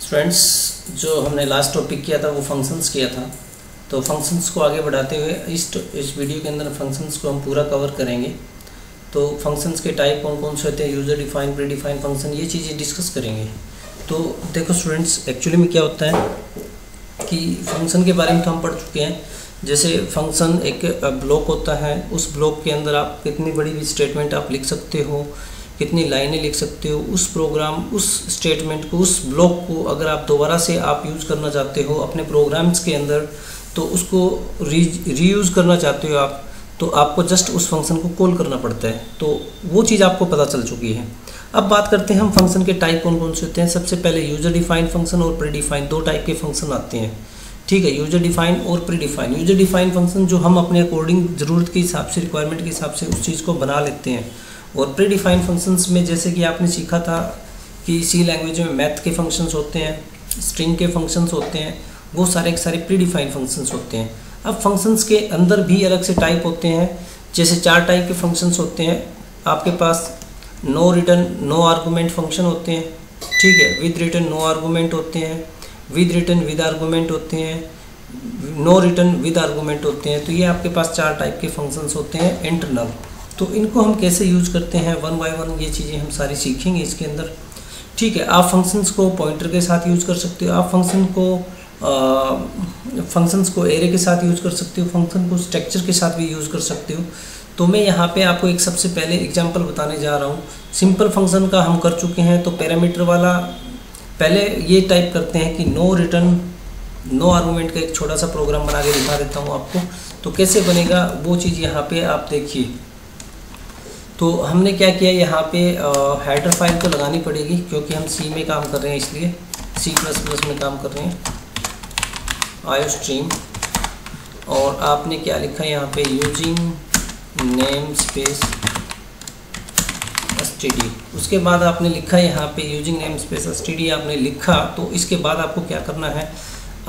Students, जो हमने last topic किया था वो फंक्शंस किया था। तो फंक्शंस को आगे बढ़ाते हुए इस वीडियो के अंदर फंक्शंस को हम पूरा कवर करेंगे। तो फंक्शंस के टाइप कौन कौन से होते हैं, user define, pre define function, ये चीज़ें डिस्कस करेंगे। तो देखो स्टूडेंट्स, एक्चुअली में क्या होता है कि फंक्शन के बारे में तो हम पढ़ चुके हैं। जैसे फंक्शन एक ब्लॉक होता है, उस ब्लॉक के अंदर आप कितनी बड़ी भी स्टेटमेंट आप लिख सकते हो, कितनी लाइनें लिख सकते हो। उस प्रोग्राम, उस स्टेटमेंट को, उस ब्लॉक को अगर आप दोबारा से आप यूज़ करना चाहते हो अपने प्रोग्राम्स के अंदर, तो उसको रीयूज़ करना चाहते हो आप, तो आपको जस्ट उस फंक्शन को कॉल करना पड़ता है। तो वो चीज़ आपको पता चल चुकी है। अब बात करते हैं हम फंक्शन के टाइप कौन कौन से होते हैं। सबसे पहले यूज़र डिफाइन फंक्शन और प्री डिफाइन, दो टाइप के फंक्शन आते हैं। ठीक है, यूज़र डिफाइन और pre define. User define function जो हम अपने अकॉर्डिंग ज़रूरत के हिसाब से, रिक्वायरमेंट के हिसाब से उस चीज़ को बना लेते हैं। और प्री डिफाइन फंक्शंस में जैसे कि आपने सीखा था कि सी लैंग्वेज में मैथ के फंक्शंस होते हैं, स्ट्रिंग के फंक्शंस होते हैं, वो सारे के सारे प्री डिफाइन फंक्शंस होते हैं। अब फंक्शंस के अंदर भी अलग से टाइप होते हैं। जैसे 4 टाइप के फंक्शंस होते हैं आपके पास। No return no argument function होते हैं, ठीक है। विद रिटर्न नो आर्गूमेंट होते हैं, विद रिटर्न विद आर्गूमेंट होते हैं, नो रिटर्न विद आर्गूमेंट होते हैं। तो ये आपके पास 4 टाइप के फंक्शंस होते हैं इंटरनल। तो इनको हम कैसे यूज़ करते हैं, वन बाय वन ये चीज़ें हम सारी सीखेंगे इसके अंदर। ठीक है, आप फंक्शंस को पॉइंटर के साथ यूज़ कर सकते हो, आप फंक्शंस को एरे के साथ यूज़ कर सकते हो, फंक्शन को स्ट्रक्चर के साथ भी यूज़ कर सकते हो। तो मैं यहाँ पे आपको एक सबसे पहले एग्जांपल बताने जा रहा हूँ। सिंपल फंक्शन का हम कर चुके हैं, तो पैरामीटर वाला पहले ये टाइप करते हैं कि नो रिटर्न नो आर्गूमेंट का एक छोटा सा प्रोग्राम बना के दिखा देता हूँ आपको। तो कैसे बनेगा वो चीज़ यहाँ पे आप देखिए। तो हमने क्या किया, यहाँ पे हेडर फाइल तो लगानी पड़ेगी क्योंकि हम सी में काम कर रहे हैं, इसलिए C++ में काम कर रहे हैं, आयोस्ट्रीम। और आपने क्या लिखा यहाँ पे, यूजिंग नेम स्पेस std। उसके बाद आपने लिखा यहाँ पे यूजिंग नेम स्पेस std आपने लिखा। तो इसके बाद आपको क्या करना है,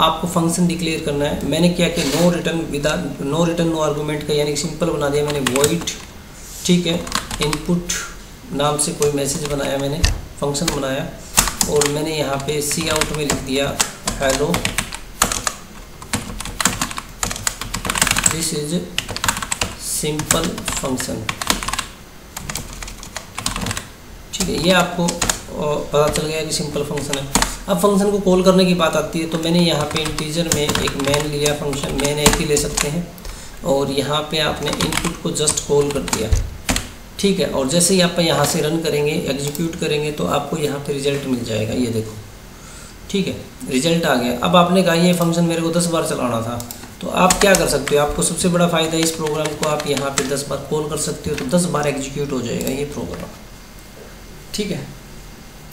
आपको फंक्शन डिक्लेयर करना है। मैंने क्या कि नो रिटर्न नो आर्गूमेंट का यानी सिंपल बना दिया मैंने, वॉइड, ठीक है, इनपुट नाम से कोई मैसेज बनाया मैंने, फंक्शन बनाया। और मैंने यहाँ पे सी आउट में लिख दिया hello, this is simple function. ठीक है, ये आपको पता चल गया कि सिंपल फंक्शन है। अब फंक्शन को कॉल करने की बात आती है, तो मैंने यहाँ पे इंटीजर में एक मैन लिया, फंक्शन मैन एक ही ले सकते हैं। और यहाँ पे आपने इनपुट को जस्ट कॉल कर दिया, ठीक है। और जैसे ही आप यहाँ से रन करेंगे, एग्जीक्यूट करेंगे, तो आपको यहाँ पे रिजल्ट मिल जाएगा, ये देखो, ठीक है, रिजल्ट आ गया। अब आपने कहा ये फंक्शन मेरे को 10 बार चलाना था, तो आप क्या कर सकते हो, आपको सबसे बड़ा फ़ायदा इस प्रोग्राम को आप यहाँ पे 10 बार कॉल कर सकते हो, तो 10 बार एग्जीक्यूट हो जाएगा ये प्रोग्राम, ठीक है।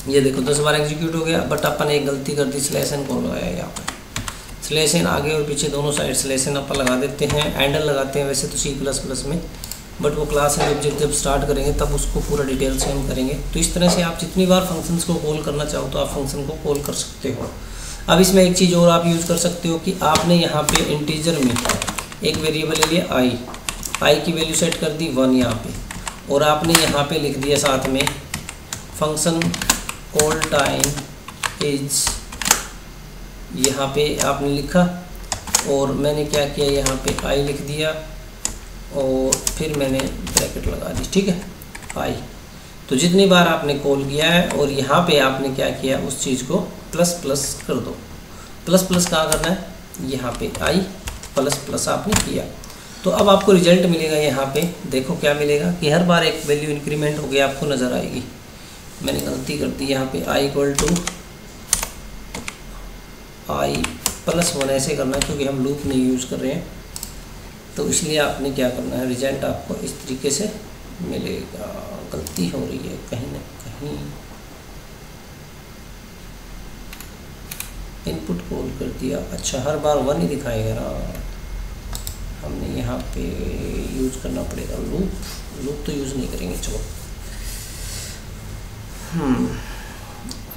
ये देखो 10 बार एग्जीक्यूट हो गया। बट अपन एक गलती कर दी, स्लैश एन कॉल लगाया यहाँ पर। स्लैश एन आगे और पीछे दोनों साइड स्लैश एन अपन लगा देते हैं, एंडल लगाते हैं वैसे तो C++ में, बट वो क्लास एंड जब स्टार्ट करेंगे तब उसको पूरा डिटेल से हम करेंगे। तो इस तरह से आप जितनी बार फंक्शंस को कॉल करना चाहो तो आप फंक्शन को कॉल कर सकते हो। अब इसमें एक चीज़ और आप यूज़ कर सकते हो कि आपने यहाँ पे इंटीजर में एक वेरिएबल ले लिया आई की वैल्यू सेट कर दी 1 यहाँ पे, और आपने यहाँ पे लिख दिया साथ में फंक्शन कॉल टाइम इज, यहाँ पे आपने लिखा। और मैंने क्या किया, यहाँ पे आई लिख दिया और फिर मैंने ब्रैकेट लगा दी, ठीक है, आई। तो जितनी बार आपने कॉल किया है, और यहाँ पे आपने क्या किया, उस चीज़ को प्लस प्लस कर दो। प्लस प्लस कहाँ करना है, यहाँ पे आई प्लस प्लस आपने किया। तो अब आपको रिजल्ट मिलेगा, यहाँ पे देखो क्या मिलेगा कि हर बार एक वैल्यू इंक्रीमेंट हो गया आपको नज़र आएगी। मैंने गलती कर दी, यहाँ पे I equal to I plus 1 ऐसे करना है क्योंकि हम लूप नहीं यूज़ कर रहे हैं। तो इसलिए आपने क्या करना है, रिजल्ट आपको इस तरीके से मिलेगा। गलती हो रही है कहीं ना कहीं, इनपुट कॉल कर दिया। अच्छा, हर बार 1 ही दिखाएगा ना, हमने यहाँ पे यूज़ करना पड़ेगा लूप तो यूज़ नहीं करेंगे, चलो।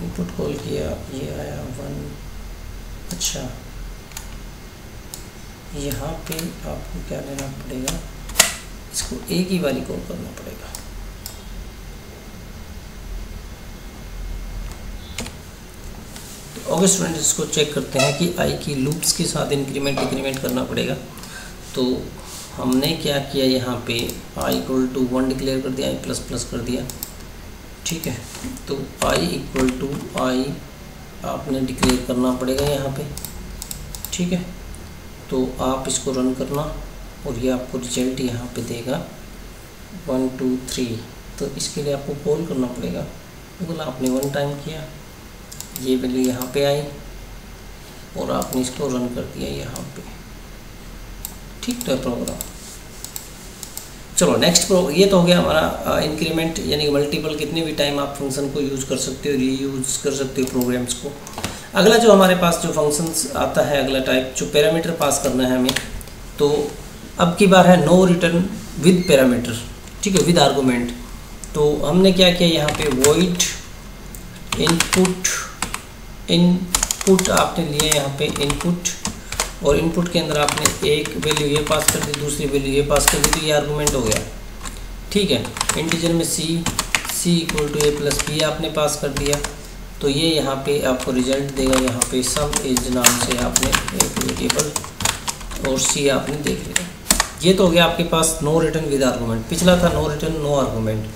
इनपुट कॉल किया, ये आया 1। अच्छा, यहाँ पे आपको क्या लेना पड़ेगा, इसको एक ही बारी कॉल करना पड़ेगा। ओके स्टूडेंट, इसको चेक करते हैं कि आई की लूप्स के साथ इंक्रीमेंट डिक्रीमेंट करना पड़ेगा। तो हमने क्या किया, यहाँ पे आई इक्वल टू 1 डिक्लेयर कर दिया, आई प्लस प्लस कर दिया। ठीक है, तो आई इक्वल टू आई आपने डिक्लेयर करना पड़ेगा यहाँ पे। ठीक है, तो आप इसको रन करना और ये आपको रिजल्ट यहाँ पे देगा 1 2 3। तो इसके लिए आपको कॉल करना पड़ेगा। तो आपने 1 टाइम किया, ये वैल्यू यहाँ पे आई और आपने इसको रन कर दिया यहाँ पे। ठीक, तो है प्रोग्राम। चलो नेक्स्ट ये तो हो गया हमारा इंक्रीमेंट, यानी मल्टीपल कितने भी टाइम आप फंक्शन को यूज़ कर सकते हो, रीयूज़ कर सकते हो प्रोग्राम्स को। अगला जो हमारे पास जो फंक्शंस आता है, अगला टाइप जो पैरामीटर पास करना है हमें, तो अब की बार है नो रिटर्न विद पैरामीटर। ठीक है, विद आर्गूमेंट। तो हमने क्या किया यहाँ पे, वॉइड इनपुट आपने लिया यहाँ पे इनपुट, और इनपुट के अंदर आपने एक वैल्यू ये पास कर दी, दूसरी वैल्यू ये पास कर दी, तो ये आर्गूमेंट हो गया। ठीक है, इंटीजर में C equal to A plus B आपने पास कर दिया, तो ये यहाँ पे आपको रिजल्ट देगा। यहाँ पे सम एज नाम से आपने एक वेरिएबल और सी आपने देख लिया। ये तो हो गया आपके पास नो रिटर्न विद आर्गूमेंट। पिछला था नो रिटर्न नो आर्गूमेंट।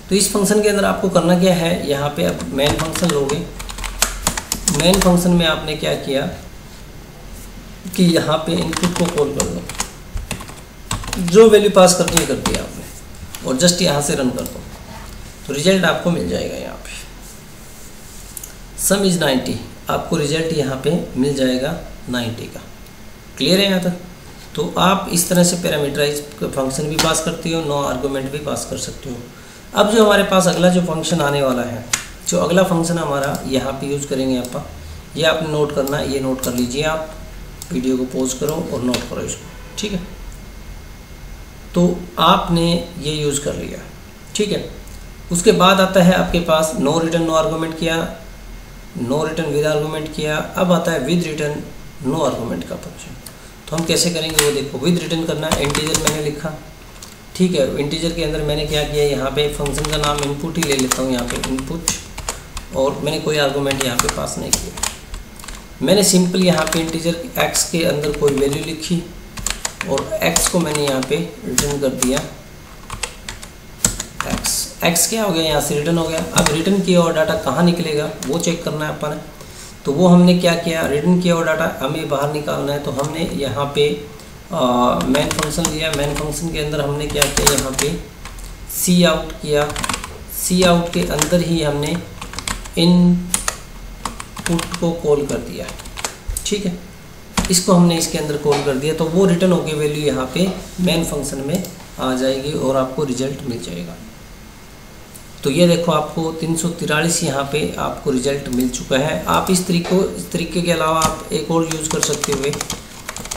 तो इस फंक्शन के अंदर आपको करना क्या है, यहाँ पे अब मेन फंक्शन लोगे। मेन फंक्शन में आपने क्या किया कि यहाँ पे इनपुट को कॉल कर दो, जो वैल्यू पास करनी है कर दिया आपने, और जस्ट यहाँ से रन कर दो, तो रिजल्ट आपको मिल जाएगा। यहाँ पे सम इज़ 90, आपको रिजल्ट यहाँ पे मिल जाएगा 90 का। क्लियर है यहाँ तक? तो आप इस तरह से पैरामीटराइज फंक्शन भी पास करते हो, नो आर्गूमेंट भी पास कर सकते हो। अब जो हमारे पास अगला जो फंक्शन आने वाला है, जो अगला फंक्शन हमारा यहाँ पे यूज़ करेंगे आप, ये आपने नोट करना है, ये नोट कर लीजिए आप। वीडियो को पॉज करो और नोट करो इसको। ठीक है, तो आपने ये यूज़ कर लिया। ठीक है, उसके बाद आता है आपके पास नो रिटर्न नो आर्गूमेंट किया, नो रिटर्न विद आर्गूमेंट किया। अब आता है विद रिटर्न नो आर्गूमेंट का फंक्शन। तो हम कैसे करेंगे वो देखो। विद रिटर्न करना है, इंटीजर मैंने लिखा। ठीक है, इंटीजर के अंदर मैंने क्या किया, यहाँ पे फंक्शन का नाम इनपुट ही ले लेता हूँ, यहाँ पे इनपुट, और मैंने कोई आर्गूमेंट यहाँ पे पास नहीं किया। मैंने सिंपल यहाँ पे इंटीजर x के अंदर कोई वैल्यू लिखी और x को मैंने यहाँ पे रिटर्न कर दिया x क्या हो गया, यहाँ से रिटर्न हो गया। अब रिटर्न किया और डाटा कहाँ निकलेगा वो चेक करना है अपन। तो वो हमने क्या किया, रिटर्न किया और डाटा हमें बाहर निकालना है। तो हमने यहाँ पे मेन फंक्शन लिया। मेन फंक्शन के अंदर हमने क्या किया, यहाँ पे सी आउट किया। सी आउट के अंदर ही हमने इनपुट को कॉल कर दिया। ठीक है, इसको हमने इसके अंदर कॉल कर दिया, तो वो रिटर्न होकर वैल्यू यहाँ पे मेन फंक्शन में आ जाएगी और आपको रिजल्ट मिल जाएगा। तो ये देखो आपको 343 यहाँ पे आपको रिजल्ट मिल चुका है। आप इस तरीके के अलावा आप एक और यूज़ कर सकते हुए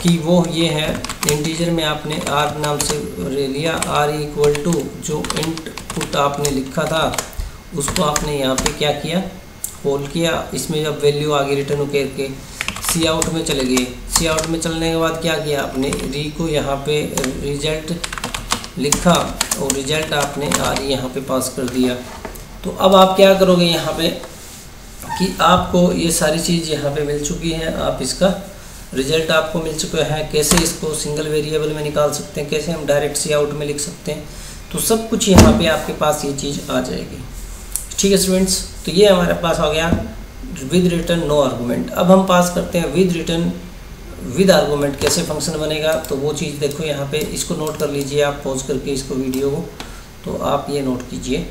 कि वो ये है, इंटीजर में आपने आर नाम से लिया, आर इक्वल टू जो इनपुट आपने लिखा था उसको आपने यहाँ पे क्या किया, कॉल किया। इसमें जब वैल्यू आगे रिटर्न होकर के सी आउट में चले गए। सी आउट में चलने के बाद क्या किया आपने, री को यहाँ पे रिजल्ट लिखा और रिजल्ट आपने आर यहाँ पे पास कर दिया। तो अब आप क्या करोगे यहाँ पे कि आपको ये सारी चीज़ यहाँ पे मिल चुकी है, आप इसका रिजल्ट आपको मिल चुका है। कैसे इसको सिंगल वेरिएबल में निकाल सकते हैं, कैसे हम डायरेक्ट सी आउट में लिख सकते हैं, तो सब कुछ यहाँ पे आपके पास ये चीज़ आ जाएगी। ठीक है स्टूडेंट्स, तो ये हमारे पास हो गया विद रिटर्न नो आर्गूमेंट। अब हम पास करते हैं विद रिटर्न विद आर्गूमेंट। कैसे फंक्शन बनेगा तो वो चीज़ देखो यहाँ पे, इसको नोट कर लीजिए आप पॉज करके इसको वीडियो को, तो आप ये नोट कीजिए।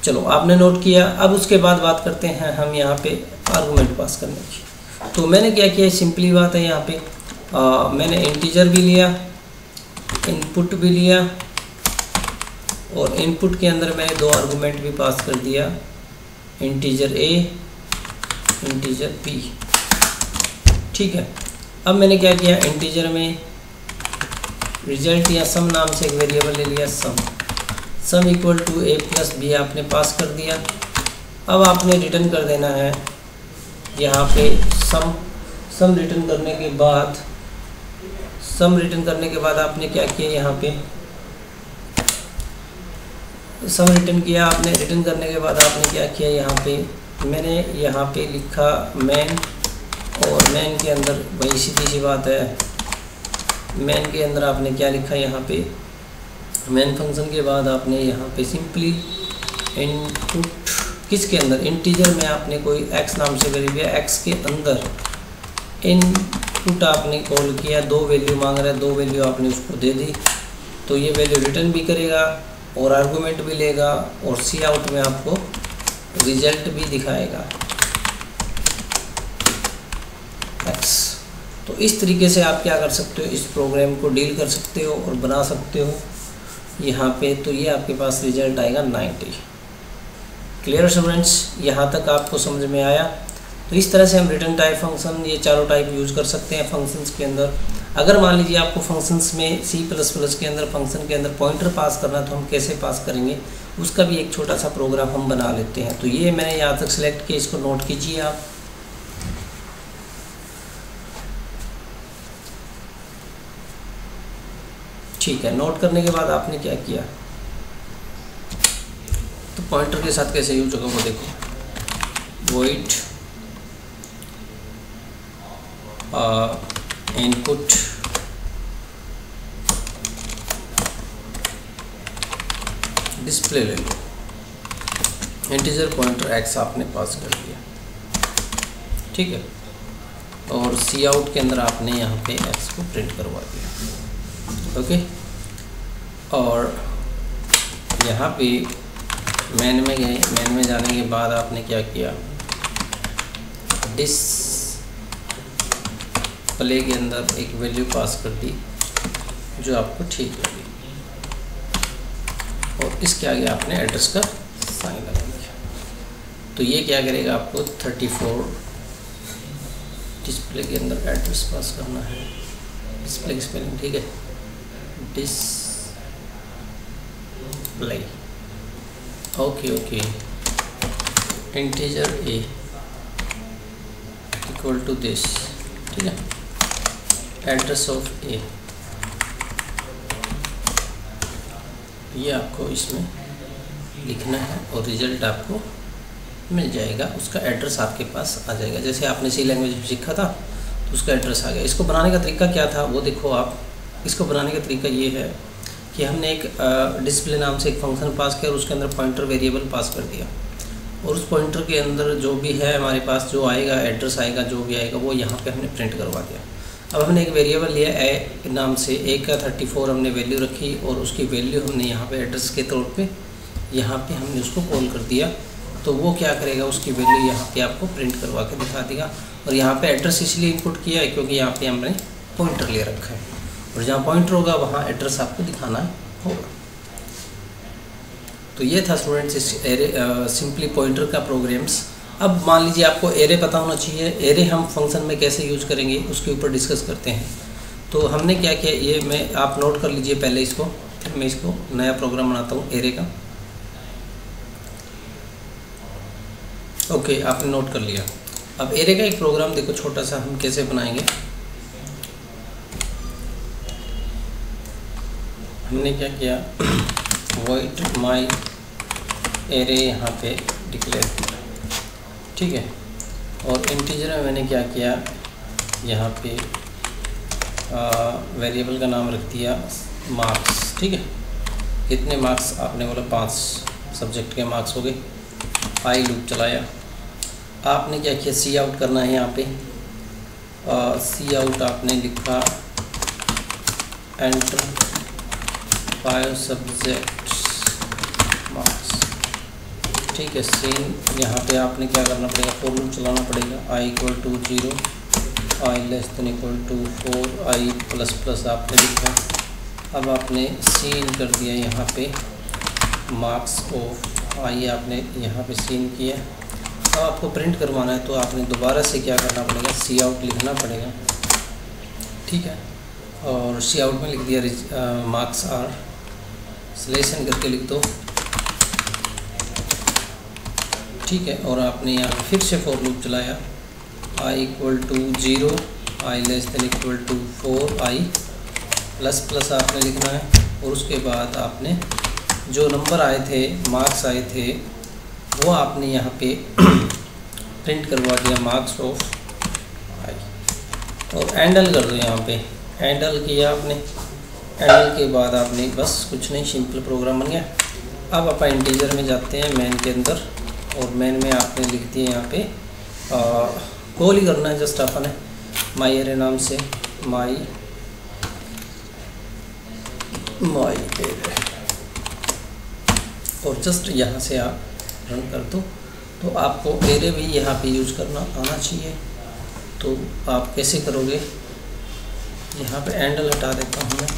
चलो आपने नोट किया। अब उसके बाद बात करते हैं हम यहाँ पे आर्गूमेंट पास करने की। तो मैंने क्या किया, सिंपली बात है, यहाँ पे मैंने इंटीजर भी लिया, इनपुट भी लिया, और इनपुट के अंदर मैंने 2 आर्गूमेंट भी पास कर दिया, इंटीजर ए, इंटीजर बी। ठीक है, अब मैंने क्या किया, इंटीजर में रिजल्ट या सम नाम से एक वेरिएबल ले लिया, sum equal to A plus B आपने पास कर दिया। अब आपने रिटर्न कर देना है यहाँ पे सम रिटर्न करने के बाद आपने क्या किया, यहाँ पे सम रिटर्न किया आपने। रिटर्न करने के बाद आपने क्या किया, यहाँ पे मैंने यहाँ पे लिखा मैन, और मैन के अंदर वही सीधी सी बात है, मैन के अंदर आपने क्या लिखा यहाँ पे, मैन फंक्शन के बाद आपने यहाँ पे सिंपली इनपुट, किसके अंदर, इंटीजर में आपने कोई x नाम से वेरिएबल x के अंदर इनपुट आपने कॉल किया, 2 वैल्यू मांग रहा है, 2 वैल्यू आपने उसको दे दी, तो ये वैल्यू रिटर्न भी करेगा और आर्गूमेंट भी लेगा और सी आउट में आपको रिजल्ट भी दिखाएगा x। तो इस तरीके से आप क्या कर सकते हो, इस प्रोग्राम को डील कर सकते हो और बना सकते हो यहाँ पे। तो ये आपके पास रिजल्ट आएगा 90। क्लियर स्टूडेंट्स, यहाँ तक आपको समझ में आया। तो इस तरह से हम रिटर्न टाइप फंक्शन, ये चारों टाइप यूज़ कर सकते हैं फंक्शंस के अंदर। अगर मान लीजिए आपको फंक्शंस में C++ के अंदर फंक्शन के अंदर पॉइंटर पास करना, तो हम कैसे पास करेंगे उसका भी एक छोटा सा प्रोग्राम हम बना लेते हैं। तो ये मैंने यहाँ तक सिलेक्ट किया, इसको नोट कीजिए आप। ठीक है, नोट करने के बाद आपने क्या किया, तो पॉइंटर के साथ कैसे यूज होगा वो देखो, वॉइड इनपुट डिस्प्ले ले लो, इंटीजर पॉइंटर x आपने पास कर दिया, ठीक है, और सी आउट के अंदर आपने यहाँ पे x को प्रिंट करवा दिया, ओके। और यहाँ पे मैन में गए, मैन में जाने के बाद आपने क्या किया, डिस्प्ले के अंदर एक वैल्यू पास कर दी जो आपको ठीक लगी, और इसके आगे आपने एड्रेस का साइन लगा दिया। तो ये क्या करेगा, आपको 34 डिस्प्ले के अंदर एड्रेस पास करना है, डिस्प्ले की स्पेलिंग ठीक है, display, okay, integer a equal to this, ठीक है, एड्रेस ऑफ a, ये आपको इसमें लिखना है और रिजल्ट आपको मिल जाएगा, उसका एड्रेस आपके पास आ जाएगा। जैसे आपने सी लैंग्वेज में सीखा था तो उसका एड्रेस आ गया। इसको बनाने का तरीका क्या था वो देखो आप। इसको बनाने का तरीका ये है कि हमने एक डिस्प्ले नाम से एक फंक्शन पास किया और उसके अंदर पॉइंटर वेरिएबल पास कर दिया, और उस पॉइंटर के अंदर जो भी है हमारे पास, जो आएगा एड्रेस आएगा, जो भी आएगा वो यहाँ पे हमने प्रिंट करवा दिया। अब हमने एक वेरिएबल लिया ए नाम से, ए का 34 हमने वैल्यू रखी और उसकी वैल्यू हमने यहाँ पे एड्रेस के तौर पे यहाँ पे हमने उसको कॉल कर दिया। तो वो क्या करेगा, उसकी वैल्यू यहाँ पे आपको प्रिंट करवा के दिखा देगा। और यहाँ पे एड्रेस इसलिए इनपुट किया है क्योंकि यहाँ पे हमने पॉइंटर ले रखा है, और जहाँ पॉइंटर होगा वहाँ एड्रेस आपको दिखाना होगा। तो ये था स्टूडेंट्स इस एरे सिंपली पॉइंटर का प्रोग्राम्स। अब मान लीजिए आपको एरे पता होना चाहिए, एरे हम फंक्शन में कैसे यूज करेंगे उसके ऊपर डिस्कस करते हैं। तो हमने क्या किया, ये मैं आप नोट कर लीजिए पहले इसको, फिर मैं इसको नया प्रोग्राम बनाता हूँ एरे का। ओके, आपने नोट कर लिया। अब एरे का एक प्रोग्राम देखो छोटा सा हम कैसे बनाएंगे। हमने क्या किया, void my array यहाँ पे डिक्लेयर किया, ठीक है, और इंटीजर में मैंने क्या किया, यहाँ पे वेरिएबल का नाम रख दिया मार्क्स, ठीक है। कितने मार्क्स, आपने बोला 5 सब्जेक्ट के मार्क्स हो गए। आई लूप चलाया, आपने क्या किया, सी आउट करना है यहाँ पे, सी आउट आपने लिखा एंटर 5 सब्जेक्ट मार्क्स, ठीक है। सीन यहाँ पे आपने क्या करना पड़ेगा, फॉर लूप चलाना पड़ेगा, i equal to 0, i less than equal to 4, i plus plus आपने लिखा। अब आपने सीन कर दिया यहाँ पे मार्क्स ऑफ i, आपने यहाँ पे सीन किया। अब आपको प्रिंट करवाना है तो आपने दोबारा से क्या करना पड़ेगा, सी आउट लिखना पड़ेगा, ठीक है। और सी आउट में लिख दिया मार्क्स आर, सिलेक्शन करके लिख दो, ठीक है। और आपने यहाँ फिर से फॉर लूप चलाया, i equal to 0, i less than equal to 4, i plus plus आपने लिखना है। और उसके बाद आपने जो नंबर आए थे, मार्क्स आए थे, वो आपने यहाँ पे प्रिंट करवा दिया मार्क्स ऑफ आई, और एंडल कर दो यहाँ पे, एंडल किया आपने। एंडल के बाद आपने बस कुछ नहीं, सिंपल प्रोग्राम बन गया। अब आप इंटीजर में जाते हैं मैन के अंदर, और मैन में आपने लिख दिया यहाँ पे कॉल ही करना है जस्ट आपने माई एरे नाम से, माई एरे, और जस्ट यहाँ से आप रन कर दो। तो आपको एरे भी यहाँ पे यूज करना आना चाहिए। तो आप कैसे करोगे, यहाँ पे एंडल हटा देता हूँ मैं,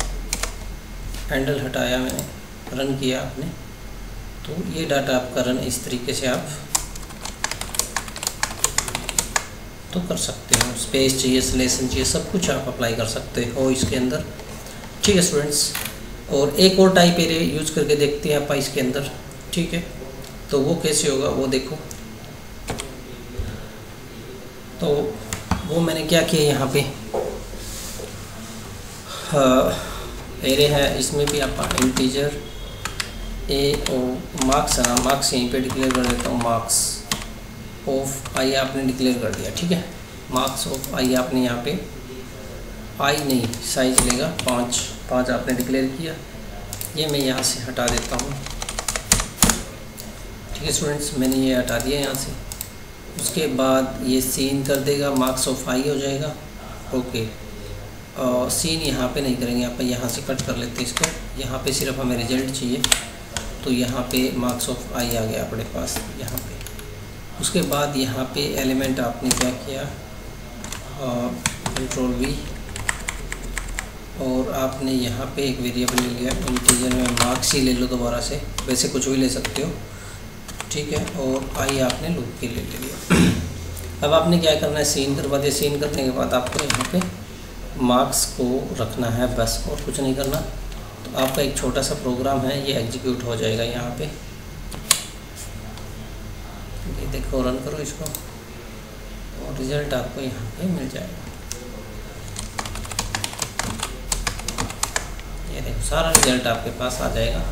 एंडल हटाया मैंने, रन किया आपने, तो ये डाटा आपका रन इस तरीके से आप तो कर सकते हो। स्पेस चाहिए, सिलेक्शन चाहिए, सब कुछ आप अप्लाई कर सकते हो इसके अंदर। ठीक है स्टूडेंट्स, और एक और टाइप एरे यूज करके देखते हैं आप इसके अंदर। ठीक है, तो वो कैसे होगा वो देखो। तो वो मैंने क्या किया, यहाँ पे एरे है, इसमें भी आप इंटीजर ए और मार्क्स है ना, मार्क्स यहीं पे डिक्लेयर कर देता हूँ, मार्क्स ऑफ आई आपने डिक्लेयर कर दिया। ठीक है, मार्क्स ऑफ आई आपने यहाँ पे आई नहीं साइज लेगा 5 आपने डिक्लेयर किया। ये मैं यहाँ से हटा देता हूँ। ठीक है स्टूडेंट्स, मैंने ये हटा दिया यहाँ से। उसके बाद ये सीन कर देगा, मार्क्स ऑफ आई हो जाएगा। ओके, सीन यहाँ पे नहीं करेंगे, आप यहाँ से कट कर लेते हैं इसको। यहाँ पे सिर्फ हमें रिजल्ट चाहिए, तो यहाँ पे मार्क्स ऑफ आई आ गया अपने पास यहाँ पे। उसके बाद यहाँ पे एलिमेंट आपने क्या किया, कंट्रोल वी, और आपने यहाँ पे एक वेरिएबल ले लिया इंटीजर में, मार्क्स ही ले लो दोबारा से, वैसे कुछ भी ले सकते हो। ठीक है, और आई आपने लूप के लिए ले लिया। अब आपने क्या करना है, सीन करवा दिया। सीन करने के बाद आपको यहाँ पे मार्क्स को रखना है, बस और कुछ नहीं करना। तो आपका एक छोटा सा प्रोग्राम है, ये एग्जीक्यूट हो जाएगा यहाँ पे। ये देखो, रन करो इसको, और रिजल्ट आपको यहाँ पे मिल जाएगा। ये देखो, सारा रिजल्ट आपके पास आ जाएगा।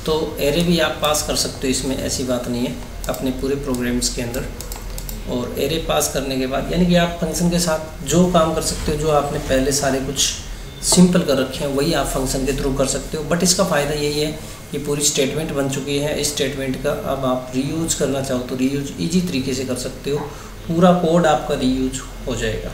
तो एरे भी आप पास कर सकते हो, इसमें ऐसी बात नहीं है, अपने पूरे प्रोग्राम्स के अंदर। और एरे पास करने के बाद यानी कि आप फंक्शन के साथ जो काम कर सकते हो, जो आपने पहले सारे कुछ सिंपल कर रखे हैं वही आप फंक्शन के थ्रू कर सकते हो। बट इसका फ़ायदा यही है कि पूरी स्टेटमेंट बन चुकी है। इस स्टेटमेंट का अब आप रीयूज करना चाहो तो रीयूज ईजी तरीके से कर सकते हो, पूरा कोड आपका रीयूज हो जाएगा।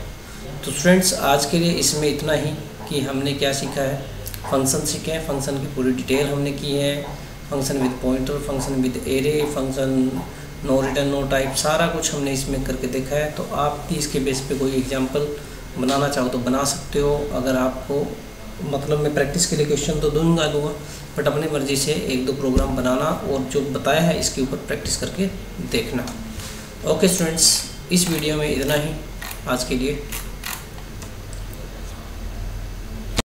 तो स्टूडेंट्स, आज के लिए इसमें इतना ही कि हमने क्या सीखा है, फंक्शन सीखे हैं, फंक्शन की पूरी डिटेल हमने की है, function with pointer, function with array, function no return no type, सारा कुछ हमने इसमें करके देखा है। तो आप भी इसके बेस पे कोई एग्जांपल बनाना चाहो तो बना सकते हो। अगर आपको मतलब मैं प्रैक्टिस के लिए क्वेश्चन तो दूंगा, बट अपनी मर्ज़ी से 1-2 प्रोग्राम बनाना और जो बताया है इसके ऊपर प्रैक्टिस करके देखना। ओके स्टूडेंट्स, इस वीडियो में इतना ही आज के लिए।